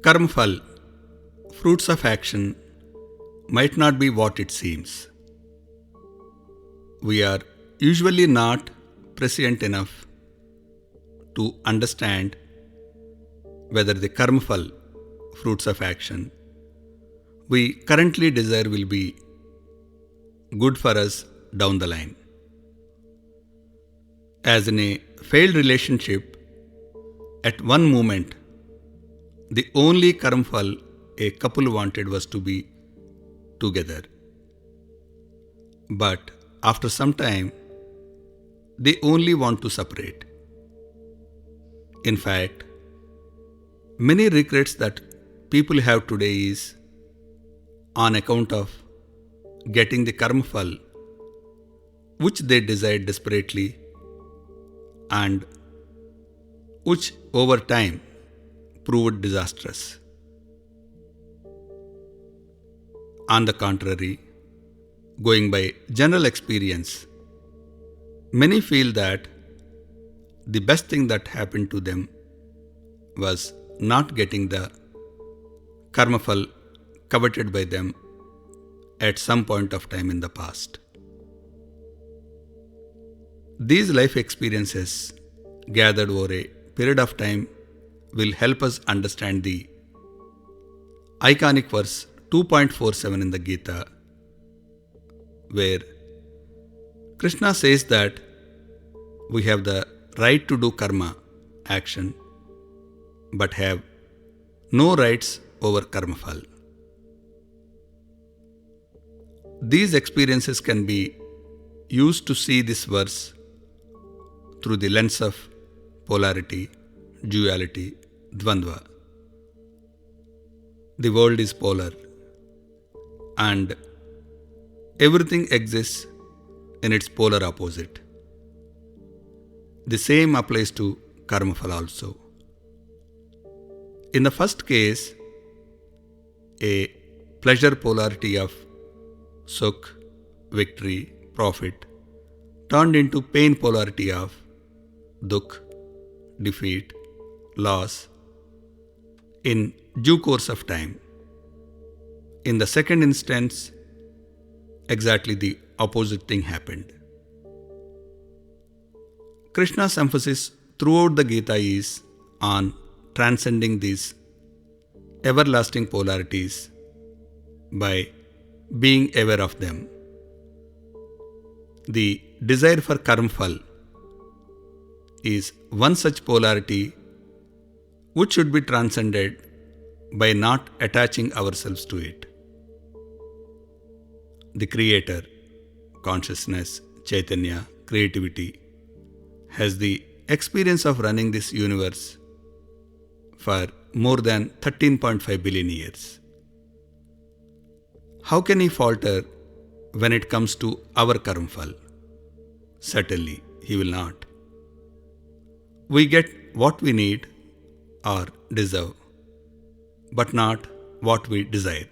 Karmfal, fruits of action, might not be what it seems. We are usually not prescient enough to understand whether the karmfal, fruits of action, we currently desire will be good for us down the line. As in a failed relationship, at one moment, the only karmfal a couple wanted was to be together. But after some time, they only want to separate. In fact, many regrets that people have today is on account of getting the karmfal which they desired desperately and which over time proved disastrous. On the contrary, going by general experience, many feel that the best thing that happened to them was not getting the karmafal coveted by them at some point of time in the past. These life experiences gathered over a period of time will help us understand the iconic verse 2.47 in the Gita, where Krishna says that we have the right to do karma, action, but have no rights over karmafal. These experiences can be used to see this verse through the lens of polarity, duality, dvandva. The world is polar and everything exists in its polar opposite. The same applies to karmafal also. In the first case, a pleasure polarity of sukh, victory, profit, turned into pain polarity of dukh, defeat, loss, in due course of time. In the second instance, exactly the opposite thing happened. Krishna's emphasis throughout the Gita is on transcending these everlasting polarities by being aware of them. The desire for karmfal is one such polarity which should be transcended by not attaching ourselves to it. The Creator, consciousness, Chaitanya, creativity, has the experience of running this universe for more than 13.5 billion years. How can he falter when it comes to our karmfal? Certainly, he will not. We get what we need or deserve, but not what we desire.